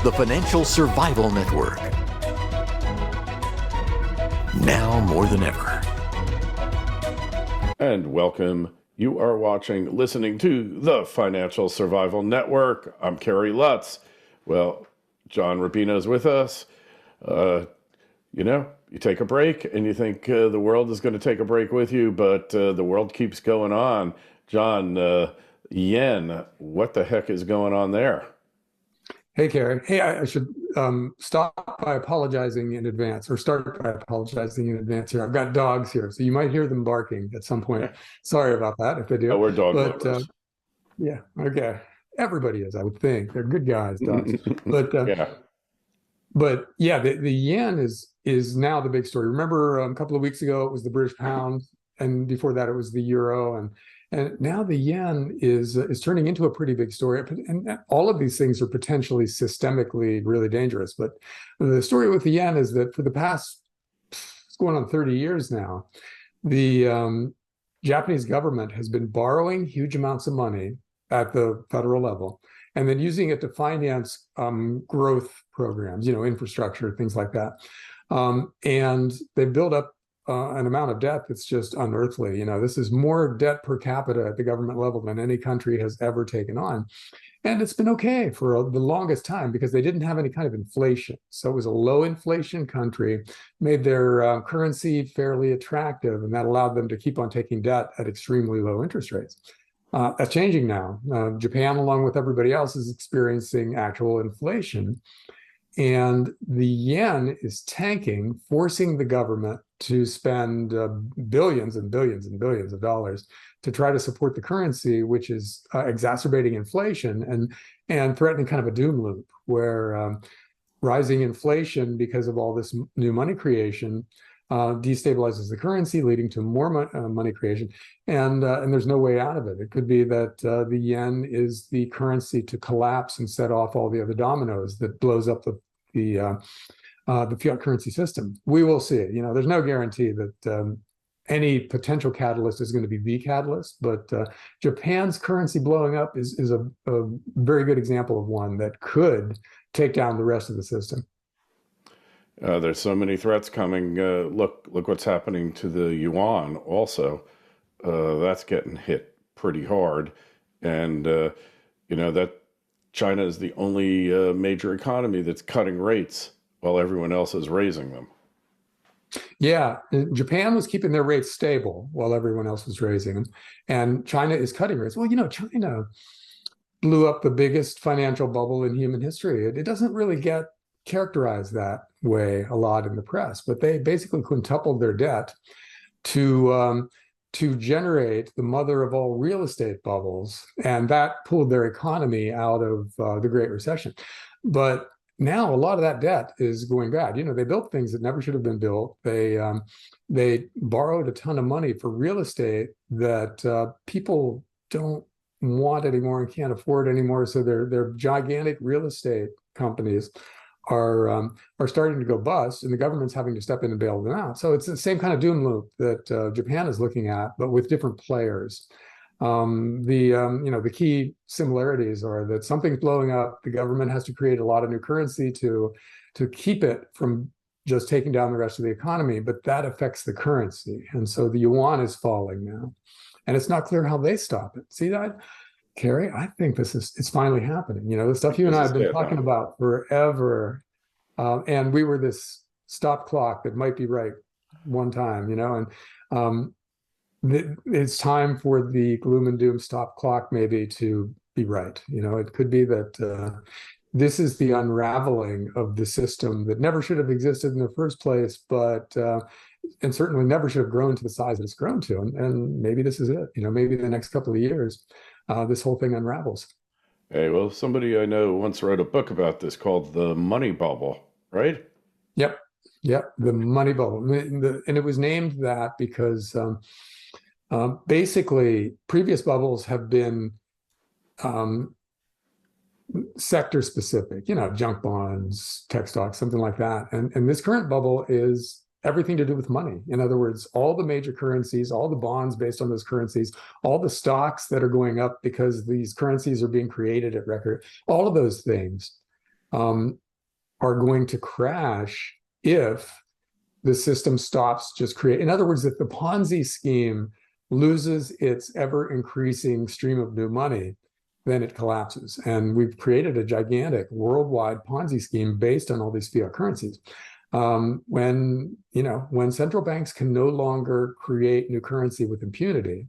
the Financial Survival Network. Now more than ever. And welcome. You are listening to the Financial Survival Network. I'm Kerry Lutz. Well, John Rubino is with us. You take a break and you think the world is going to take a break with you, but the world keeps going on. John, yen, what the heck is going on there? Hey, Kerry. Hey, I should stop by apologizing in advance, or start by apologizing in advance here. I've got dogs here, so you might hear them barking at some point. Sorry about that if they do. Oh, we're dog lovers. Yeah, okay. Everybody is, I would think. They're good guys, dogs. But yeah, the yen is now the big story. Remember a couple of weeks ago, it was the British pound, and before that, it was the euro, and now the yen is turning into a pretty big story. And all of these things are potentially systemically really dangerous. But the story with the yen is that for the past, it's going on 30 years now, the Japanese government has been borrowing huge amounts of money at the federal level, and then using it to finance growth programs, infrastructure, things like that. And they build up an amount of debt that's just unearthly. This is more debt per capita at the government level than any country has ever taken on. And it's been okay for the longest time because they didn't have any kind of inflation. So it was a low inflation country, made their currency fairly attractive, and that allowed them to keep on taking debt at extremely low interest rates. That's changing now. Japan, along with everybody else, is experiencing actual inflation. And the yen is tanking, forcing the government to spend billions and billions and billions of dollars to try to support the currency, which is exacerbating inflation and threatening kind of a doom loop where rising inflation because of all this new money creation destabilizes the currency, leading to more money creation, and there's no way out of it. It could be that the yen is the currency to collapse and set off all the other dominoes that blows up the fiat currency system. We will see. There's no guarantee that any potential catalyst is going to be the catalyst, but Japan's currency blowing up is a very good example of one that could take down the rest of the system. There's so many threats coming. Look what's happening to the yuan also. That's getting hit pretty hard. And, that China is the only major economy that's cutting rates while everyone else is raising them. Yeah, Japan was keeping their rates stable while everyone else was raising them. And China is cutting rates. Well, China blew up the biggest financial bubble in human history. It doesn't really get characterized that way a lot in the press, but they basically quintupled their debt to generate the mother of all real estate bubbles, and that pulled their economy out of the Great Recession. But now a lot of that debt is going bad. They built things that never should have been built. They borrowed a ton of money for real estate that people don't want anymore and can't afford anymore. So their gigantic real estate companies are starting to go bust, and the government's having to step in and bail them out. So it's the same kind of doom loop that Japan is looking at, but with different players. The key similarities are that something's blowing up. The government has to create a lot of new currency to keep it from just taking down the rest of the economy, but that affects the currency, and so the yuan is falling now, and it's not clear how they stop it. See that? Kerry, I think it's finally happening. The stuff you and I have been talking about forever, and we were this stop clock that might be right one time, and it's time for the gloom and doom stop clock maybe to be right. It could be that this is the unraveling of the system that never should have existed in the first place, but and certainly never should have grown to the size that it's grown to. And maybe this is it. Maybe in the next couple of years, this whole thing unravels. Hey, well, somebody I know once wrote a book about this called The Money Bubble, right? Yep, the money bubble. And it was named that because basically previous bubbles have been sector specific, junk bonds, tech stocks, something like that. And this current bubble is everything to do with money. In other words, all the major currencies, all the bonds based on those currencies, all the stocks that are going up because these currencies are being created at record, all of those things um, are going to crash if the system stops just create. In other words, if the Ponzi scheme loses its ever increasing stream of new money, then it collapses. And we've created a gigantic worldwide Ponzi scheme based on all these fiat currencies. When central banks can no longer create new currency with impunity,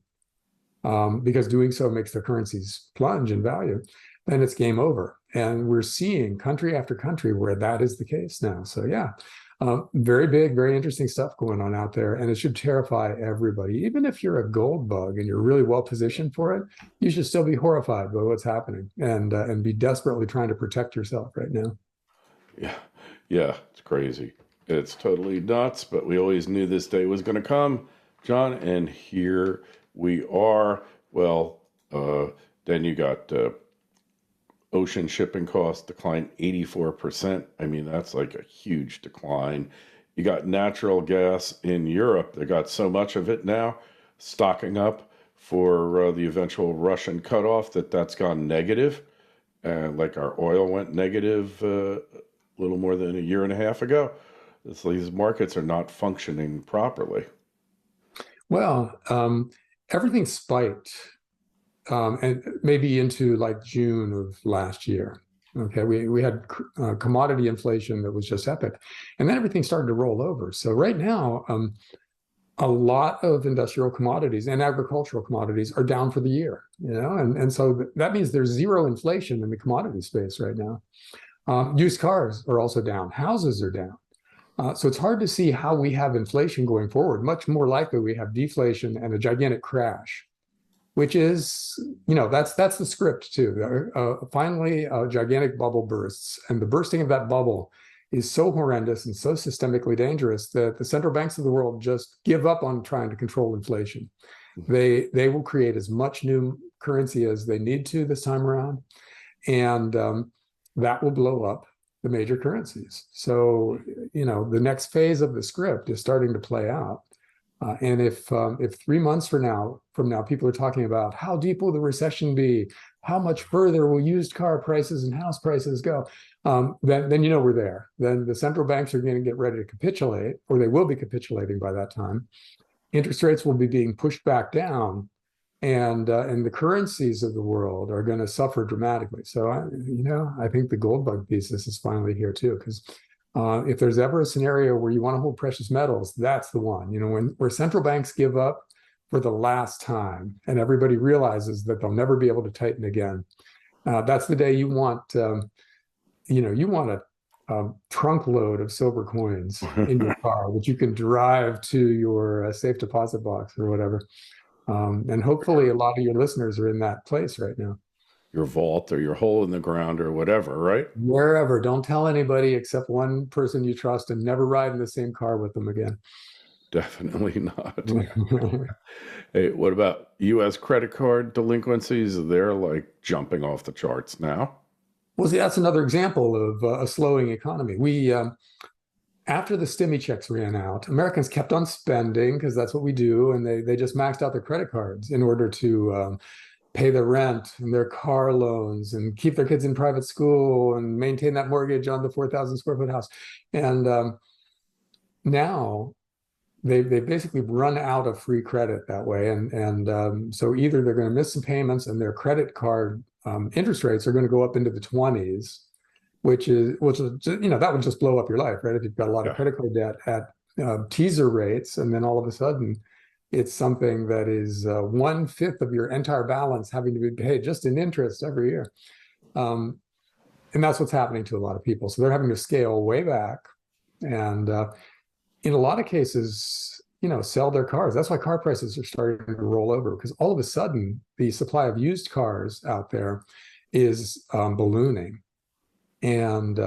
because doing so makes their currencies plunge in value, then it's game over. And we're seeing country after country where that is the case now. So yeah, very big, very interesting stuff going on out there. And it should terrify everybody. Even if you're a gold bug and you're really well positioned for it, you should still be horrified by what's happening and be desperately trying to protect yourself right now. Yeah, it's crazy. It's totally nuts, but we always knew this day was going to come, John, and here we are. Well, then you got ocean shipping costs declined 84%. I mean, that's like a huge decline. You got natural gas in Europe. They got so much of it now, stocking up for the eventual Russian cutoff that's gone negative. And like our oil went negative a little more than a year and a half ago. These markets are not functioning properly. Well, everything spiked, and maybe into like June of last year. Okay, we had commodity inflation that was just epic, and then everything started to roll over. So right now, a lot of industrial commodities and agricultural commodities are down for the year. And so that means there's zero inflation in the commodity space right now. Used cars are also down. Houses are down. So it's hard to see how we have inflation going forward. Much more likely we have deflation and a gigantic crash, which is, that's the script too. Finally, a gigantic bubble bursts, and the bursting of that bubble is so horrendous and so systemically dangerous that the central banks of the world just give up on trying to control inflation. They will create as much new currency as they need to this time around, and that will blow up the major currencies. So, the next phase of the script is starting to play out. And if 3 months from now, people are talking about how deep will the recession be, how much further will used car prices and house prices go, then we're there. Then the central banks are going to get ready to capitulate, or they will be capitulating by that time. Interest rates will be being pushed back down, and the currencies of the world are going to suffer dramatically. So I think the gold bug thesis is finally here too, because if there's ever a scenario where you want to hold precious metals, that's the one. Where central banks give up for the last time, and everybody realizes that they'll never be able to tighten again. That's the day you want. You want a trunk load of silver coins in your car that you can drive to your safe deposit box or whatever. And hopefully a lot of your listeners are in that place right now. Your vault or your hole in the ground or whatever, right? Wherever. Don't tell anybody except one person you trust, and never ride in the same car with them again. Definitely not. Hey, what about U.S. credit card delinquencies? They're like jumping off the charts now. Well, see, that's another example of a slowing economy. After the stimmy checks ran out, Americans kept on spending because that's what we do, and they just maxed out their credit cards in order to pay their rent and their car loans and keep their kids in private school and maintain that mortgage on the 4,000 square foot house. And now they've basically run out of free credit that way, and so either they're going to miss some payments, and their credit card interest rates are going to go up into the 20s. Which is that would just blow up your life, right? If you've got a lot of credit card debt at teaser rates, and then all of a sudden it's something that is 1/5 of your entire balance having to be paid just in interest every year. And that's what's happening to a lot of people. So they're having to scale way back, and in a lot of cases, sell their cars. That's why car prices are starting to roll over, because all of a sudden the supply of used cars out there is ballooning. And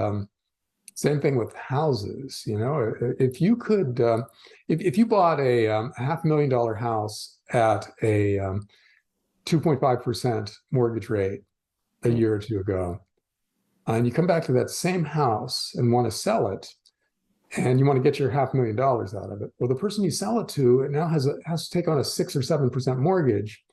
same thing with houses. If you could, if you bought a $500,000 house at a 2.5% mortgage rate a year or two ago, and you come back to that same house and want to sell it, and you want to get your $500,000 out of it, well, the person you sell it to now has to take on a 6 or 7% mortgage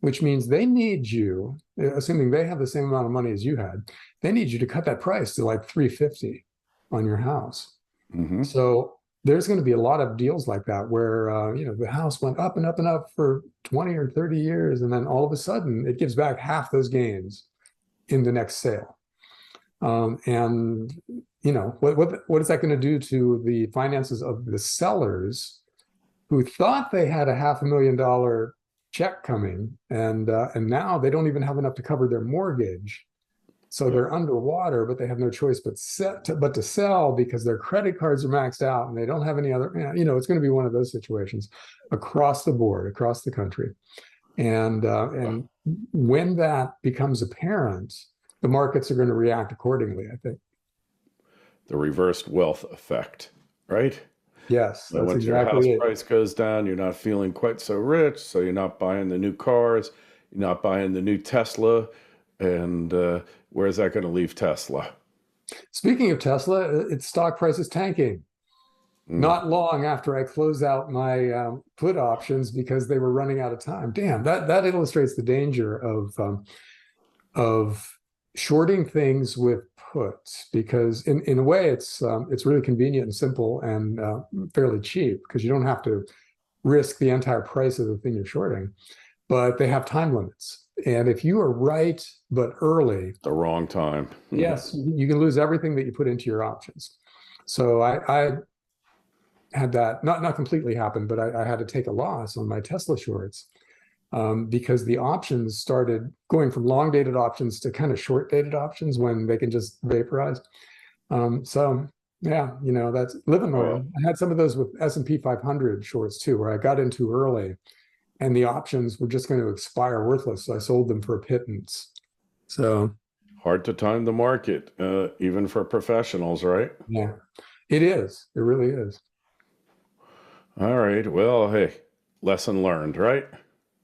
which means they need you, assuming they have the same amount of money as you had, they need you to cut that price to like 350 on your house. Hmm. So there's going to be a lot of deals like that where the house went up and up and up for 20 or 30 years, and then all of a sudden it gives back half those gains in the next sale. And what is that going to do to the finances of the sellers who thought they had a $500,000 check coming, and now they don't even have enough to cover their mortgage, so they're underwater, but they have no choice but to sell because their credit cards are maxed out and they don't have any other. It's going to be one of those situations across the board, across the country, and when that becomes apparent, the markets are going to react accordingly, I think. The reversed wealth effect, right? Yes, But that's once your house exactly it. price goes down, you're not feeling quite so rich, so you're not buying the new cars, you're not buying the new Tesla, and where's that going to leave Tesla? Speaking of Tesla, its stock price is tanking. Not long after I close out my put options because they were running out of time. Damn, that illustrates the danger of shorting things with puts, because in a way it's really convenient and simple and fairly cheap because you don't have to risk the entire price of the thing you're shorting, but they have time limits. And if you are right but early, The wrong time. yes, you can lose everything that you put into your options. So I had that not completely happen, but I had to take a loss on my Tesla shorts because the options started going from long dated options to kind of short dated options when they can just vaporize. So yeah, that's live and learn. I had some of those with S&P 500 shorts too, where I got in too early and the options were just going to expire worthless. So I sold them for a pittance. So Hard to time the market, even for professionals, right? yeah, it is. It really is. All right. Well, hey, lesson learned, right?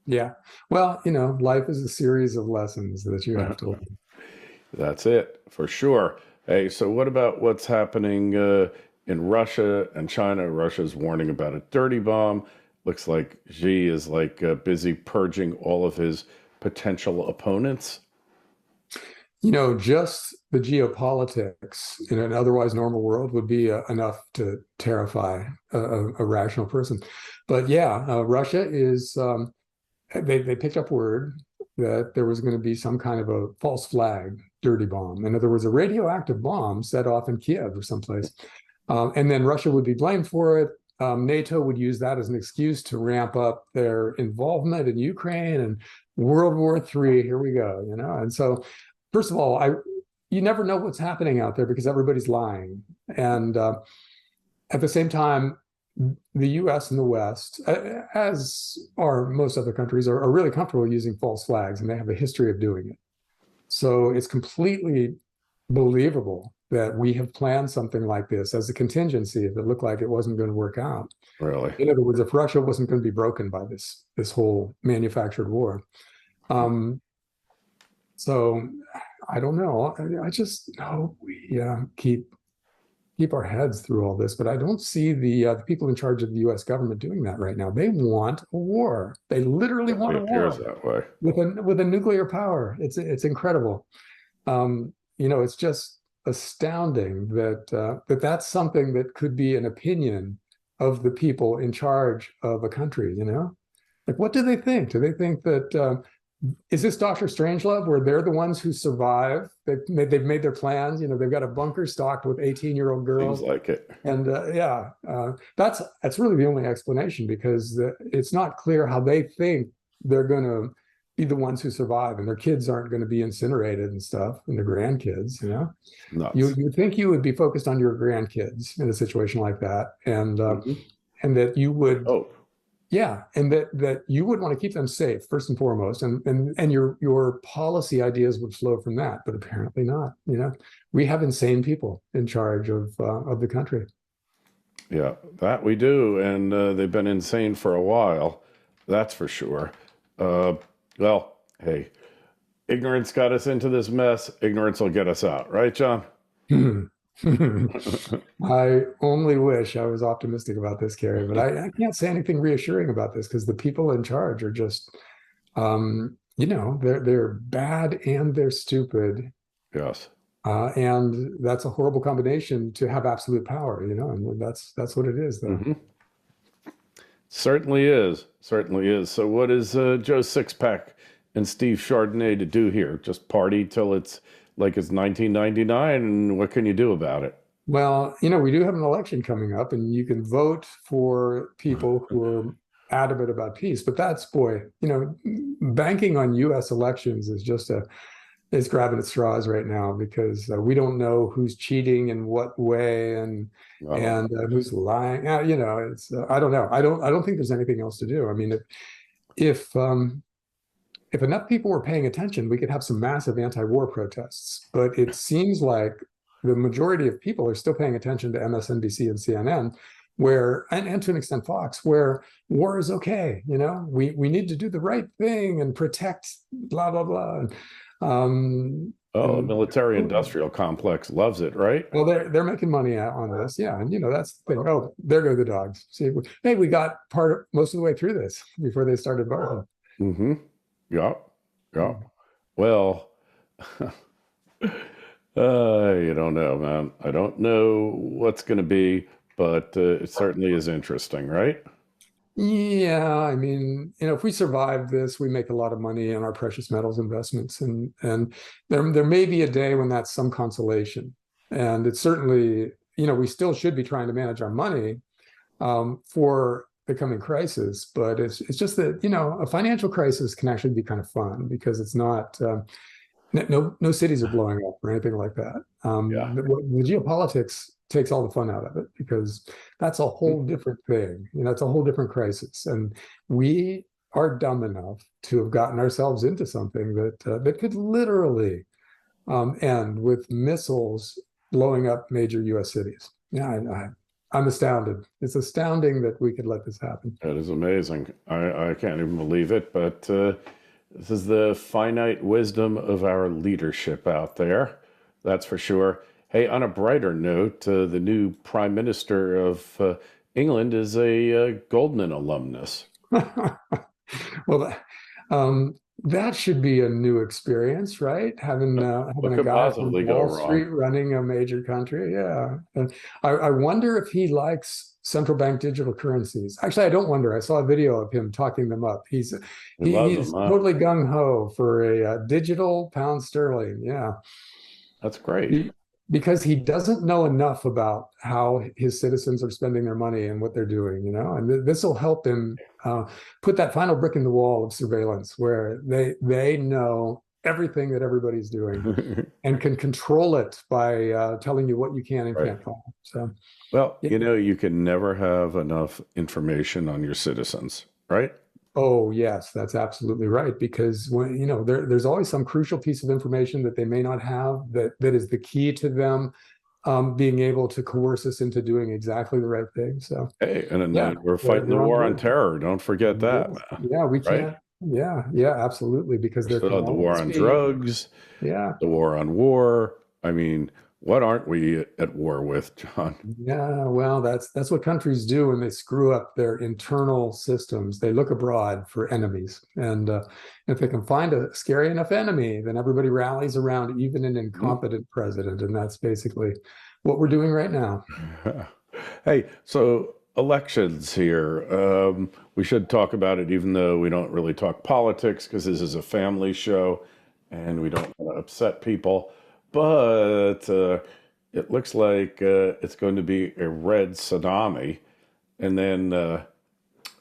Yeah. Well, life is a series of lessons that you have to learn. That's it, for sure. Hey, so what about what's happening in Russia and China? Russia's warning about a dirty bomb. Looks like Xi is busy purging all of his potential opponents. Just the geopolitics in an otherwise normal world would be enough to terrify a rational person. But yeah, Russia is, they picked up word that there was going to be some kind of a false flag dirty bomb. In other words, a radioactive bomb set off in Kiev or someplace. And then Russia would be blamed for it. NATO would use that as an excuse to ramp up their involvement in Ukraine, and World War III, here we go, And so, first of all, you never know what's happening out there because everybody's lying. And at the same time, the US and the West, as are most other countries, are really comfortable using false flags, and they have a history of doing it. So it's completely believable that we have planned something like this as a contingency if it looked like it wasn't going to work out. Really? In other words, if Russia wasn't going to be broken by this whole manufactured war. So I don't know. I just hope we keep our heads through all this, but I don't see the people in charge of the U.S. government doing that right now. They want a war. They literally want a war that way. with a nuclear power. It's incredible. It's just astounding that that's something that could be an opinion of the people in charge of a country. Like, what do they think? Do they think that is this Dr. Strangelove, where they're the ones who survive? They've made their plans. They've got a bunker stocked with 18-year-old girls. Seems like it. And that's really the only explanation, because it's not clear how they think they're going to be the ones who survive, and their kids aren't going to be incinerated and stuff, and their grandkids. Nuts. You think you would be focused on your grandkids in a situation like that, and that you would. Oh. Yeah, and that you would want to keep them safe first and foremost, and your policy ideas would flow from that, but apparently not. We have insane people in charge of the country. Yeah, that we do, and they've been insane for a while, that's for sure. Well, hey, ignorance got us into this mess. Ignorance will get us out, right, John? I only wish I was optimistic about this, Kerry, but I can't say anything reassuring about this because the people in charge are just They're bad and they're stupid. Yes. And that's a horrible combination to have absolute power, and that's what it is, though. Hmm. Certainly is. Certainly is. So, what is Joe Sixpack and Steve Chardonnay to do here? Just party till it's like it's 1999, and what can you do about it? Well, we do have an election coming up, and you can vote for people who are adamant about peace. But that's, boy, banking on U.S. elections is grabbing at straws right now because we don't know who's cheating in what way I don't and who's lying. It's I don't know. I don't think there's anything else to do. I mean, if um, if enough people were paying attention, we could have some massive anti-war protests. But it seems like the majority of people are still paying attention to MSNBC and CNN, and to an extent Fox, where war is okay. We need to do the right thing and protect blah blah blah. Oh, the And military industrial complex loves it, right? well, they're making money on this, yeah. And that's the thing. Oh, there go the dogs. See, hey, we got most of the way through this before they started barking. Mm-hmm. Yeah. Yeah. Well, you don't know, man. I don't know what's going to be, but it certainly is interesting, right? Yeah, I mean, if we survive this, we make a lot of money on our precious metals investments, and there may be a day when that's some consolation. And it's certainly, we still should be trying to manage our money for the coming crisis, but it's just that a financial crisis can actually be kind of fun because it's not. No cities are blowing up or anything like that. Yeah. The geopolitics takes all the fun out of it because that's a whole different thing. It's a whole different crisis, and we are dumb enough to have gotten ourselves into something that could literally end with missiles blowing up major U.S. cities. Yeah, I'm astounded. It's astounding that we could let this happen. That is amazing. I can't even believe it, but this is the finite wisdom of our leadership out there. That's for sure. Hey, on a brighter note, the new Prime Minister of England is a Goldman alumnus. Well, that should be a new experience, right? Having What a could guy from possibly go Wall wrong? Street running a major country. Yeah. And I wonder if he likes central bank digital currencies. Actually, I don't wonder. I saw a video of him talking them up. He loves them, He's huh? totally gung ho for a digital pound sterling. Yeah. That's great. Be- because he doesn't know enough about how his citizens are spending their money and what they're doing, and this will help him put that final brick in the wall of surveillance where they know everything that everybody's doing and can control it by telling you what you can and Right. can't find. So, Well, yeah. you can never have enough information on your citizens, right? Oh, yes, that's absolutely right. Because when there's always some crucial piece of information that they may not have that is the key to them being able to coerce us into doing exactly the right thing. So, Hey, and yeah, then we're fighting the they're on war on board. terror. Don't forget that, Yes. man. Yeah, we Right? can't. Yeah, yeah, absolutely. Because We there still can have the war always on be. drugs, Yeah, the war on war. I mean, what aren't we at war with, John? yeah. Well, that's what countries do when they screw up their internal systems. They look abroad for enemies, and if they can find a scary enough enemy, then everybody rallies around even an Mhm. incompetent president, and that's basically what we're doing right now. Hey, so elections here. We should talk about it, even though we don't really talk politics, because this is a family show and we don't want to upset people. But it looks like it's going to be a red tsunami. And then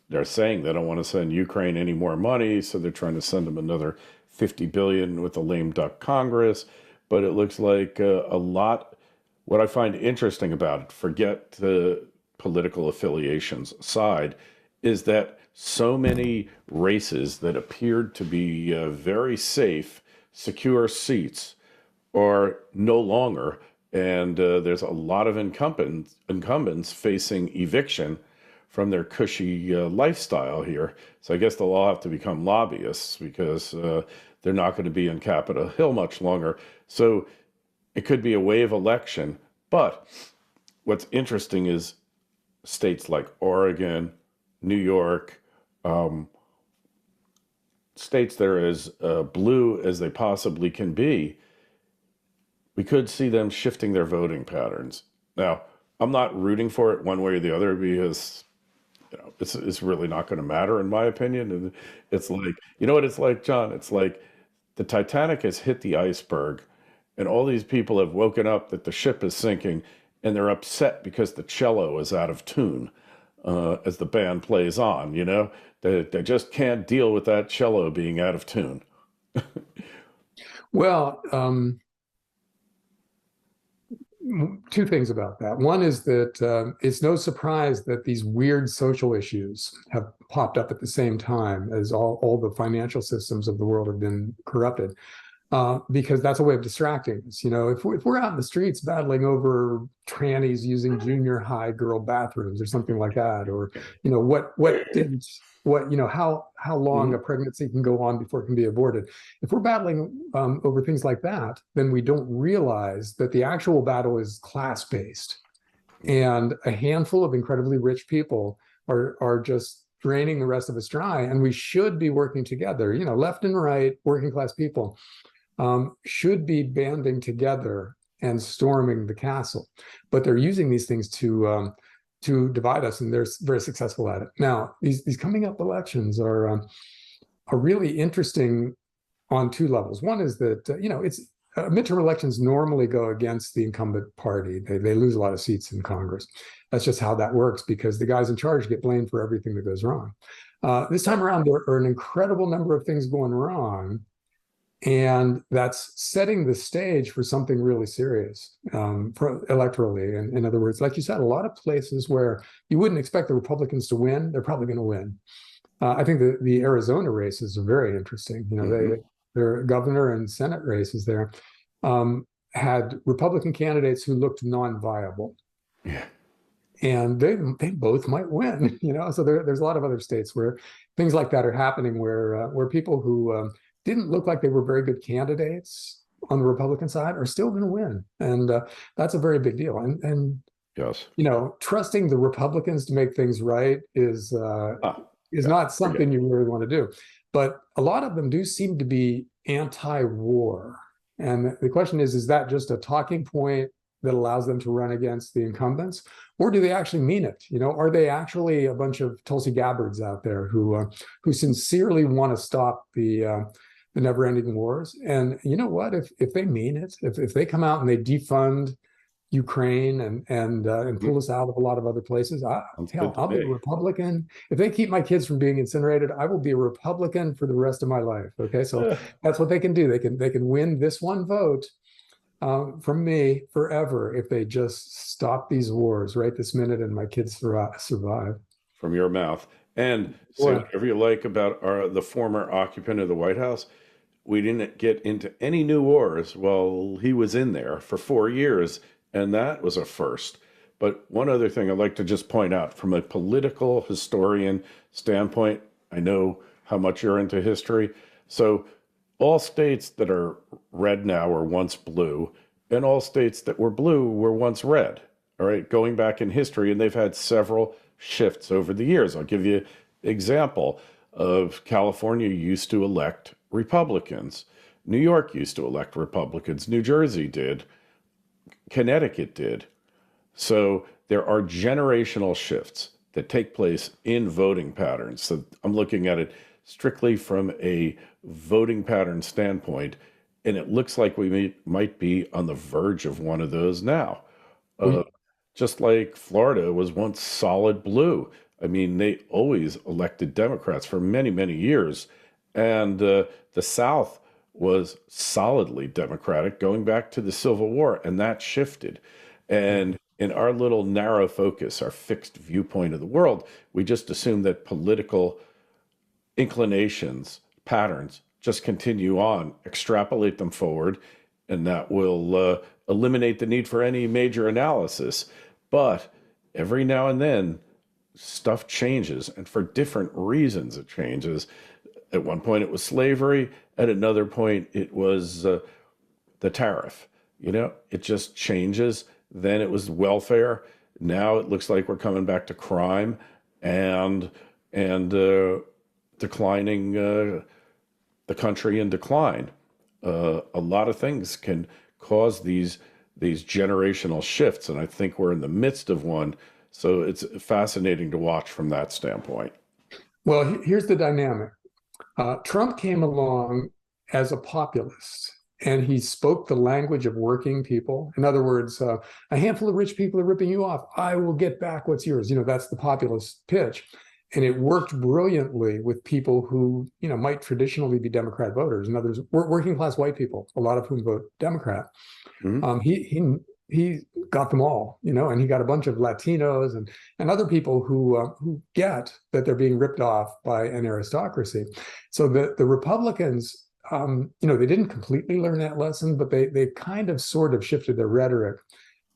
they're saying they don't want to send Ukraine any more money, so they're trying to send them another 50 billion with a lame duck Congress. But it looks like a lot. What I find interesting about it, forget the political affiliations aside, is that so many races that appeared to be very safe, secure seats are no longer. And there's a lot of incumbents facing eviction from their cushy lifestyle here. So I guess they'll all have to become lobbyists because they're not going to be in Capitol Hill much longer. So it could be a wave election. But what's interesting is states like Oregon, New York, states that are as blue as they possibly can be, we could see them shifting their voting patterns. Now, I'm not rooting for it one way or the other because it's really not going to matter in my opinion. And it's like, you know what it's like, John? It's like the Titanic has hit the iceberg, and all these people have woken up that the ship is sinking, and they're upset because the cello is out of tune as the band plays on. They just can't deal with that cello being out of tune. Well, two things about that. One is that it's no surprise that these weird social issues have popped up at the same time as all the financial systems of the world have been corrupted, because that's a way of distracting us. If we're out in the streets battling over trannies using junior high girl bathrooms or something like that, or how long a pregnancy can go on before it can be aborted. If we're battling over things like that, then we don't realize that the actual battle is class-based, and a handful of incredibly rich people are just draining the rest of us dry. And we should be working together. Left and right, working class people should be banding together and storming the castle, but they're using these things to divide us, and they're very successful at it. Now, these coming up elections are really interesting on two levels. One is that it's midterm elections normally go against the incumbent party. They lose a lot of seats in Congress. That's just how that works, because the guys in charge get blamed for everything that goes wrong. This time around, there are an incredible number of things going wrong, and that's setting the stage for something really serious electorally. And in other words, like you said, a lot of places where you wouldn't expect the Republicans to win, they're probably going to win. I think the Arizona races are very interesting. Their governor and Senate races there had Republican candidates who looked non-viable. Yeah. And they both might win, So there's a lot of other states where things like that are happening, where people who didn't look like they were very good candidates on the Republican side are still going to win, and that's a very big deal. And yes, trusting the Republicans to make things right is not something you really want to do. But a lot of them do seem to be anti-war, and the question is that just a talking point that allows them to run against the incumbents, or do they actually mean it? Are they actually a bunch of Tulsi Gabbards out there who sincerely want to stop the never-ending wars? And you know what? If they mean it, if they come out and they defund Ukraine and pull us out of a lot of other places, I'll be a Republican. If they keep my kids from being incinerated, I will be a Republican for the rest of my life. Okay, so that's what they can do. They can win this one vote from me forever if they just stop these wars right this minute, and my kids survive. From your mouth. And say whatever you like about the former occupant of the White House, we didn't get into any new wars while he was in there for 4 years, and that was a first. But one other thing I'd like to just point out from a political historian standpoint, I know how much you're into history. So all states that are red now were once blue, and all states that were blue were once red. All right, going back in history, and they've had several shifts over the years. I'll give you an example of California used to elect Republicans. New York used to elect Republicans. New Jersey did. Connecticut did. So there are generational shifts that take place in voting patterns. So I'm looking at it strictly from a voting pattern standpoint, and it looks like we might be on the verge of one of those now. Just like Florida was once solid blue. I mean, they always elected Democrats for many, many years. And the South was solidly Democratic going back to the Civil War, and that shifted. And in our little narrow focus, our fixed viewpoint of the world, we just assume that political inclinations, patterns, just continue on, extrapolate them forward, and that will eliminate the need for any major analysis. But every now and then, stuff changes, and for different reasons it changes. At one point, it was slavery. At another point, it was the tariff. It just changes. Then it was welfare. Now it looks like we're coming back to crime and declining the country in decline. A lot of things can cause these generational shifts, and I think we're in the midst of one. So it's fascinating to watch from that standpoint. Well, here's the dynamic. Trump came along as a populist, and he spoke the language of working people. In other words, a handful of rich people are ripping you off. I will get back what's yours. That's the populist pitch. And it worked brilliantly with people who, might traditionally be Democrat voters. In other words, working class white people, a lot of whom vote Democrat. Mm-hmm. He got them all, and he got a bunch of Latinos and other people who get that they're being ripped off by an aristocracy. So the Republicans, they didn't completely learn that lesson, but they kind of sort of shifted their rhetoric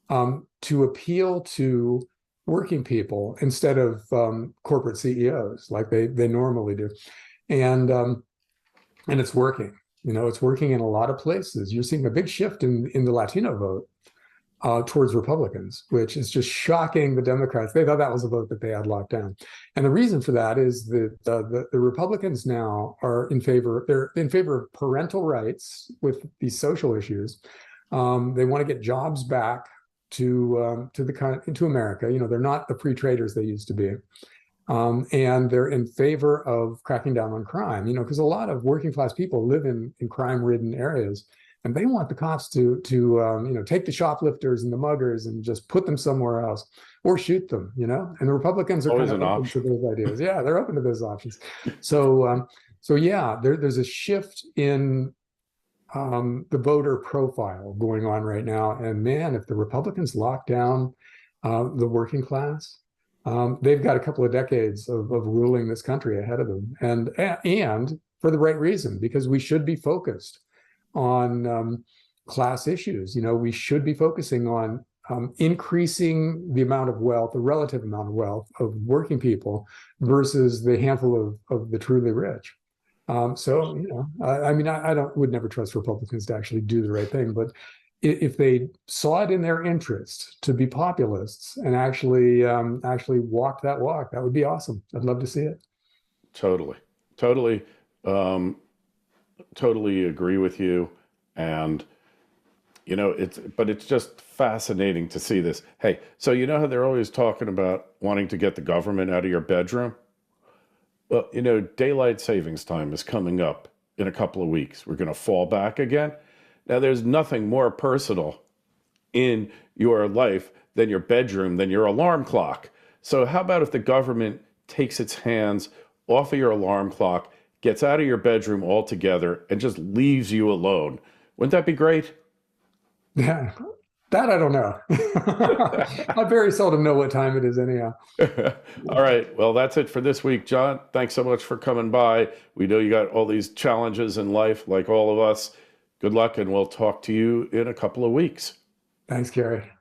to appeal to working people instead of corporate CEOs like they normally do, and it's working. It's working in a lot of places. You're seeing a big shift in the Latino vote towards Republicans, which is just shocking the Democrats. They thought that was a vote that they had locked down, and the reason for that is that the Republicans now are in favor. They're in favor of parental rights with these social issues. They want to get jobs back to America. They're not the free traders they used to be. And they're in favor of cracking down on crime, because a lot of working class people live in crime-ridden areas, and they want the cops to take the shoplifters and the muggers and just put them somewhere else or shoot them, And the Republicans are Always kind of an open option. to those ideas. Yeah, they're open to those options. So yeah, there's a shift in the voter profile going on right now. And man, if the Republicans lock down the working class, they've got a couple of decades of ruling this country ahead of them, and for the right reason, because we should be focused on class issues. We should be focusing on increasing the amount of wealth, the relative amount of wealth of working people versus the handful of the truly rich. I would never trust Republicans to actually do the right thing, but if they saw it in their interest to be populists and actually walk that walk, that would be awesome. I'd love to see it. Totally, totally agree with you. And it's just fascinating to see this. Hey, so how they're always talking about wanting to get the government out of your bedroom? Well, daylight savings time is coming up in a couple of weeks. We're going to fall back again. Now, there's nothing more personal in your life than your bedroom, than your alarm clock. So how about if the government takes its hands off of your alarm clock, gets out of your bedroom altogether, and just leaves you alone? Wouldn't that be great? Yeah, that I don't know. I very seldom know what time it is anyhow. All right. Well, that's it for this week, John. Thanks so much for coming by. We know you got all these challenges in life, like all of us. Good luck, and we'll talk to you in a couple of weeks. Thanks, Kerry.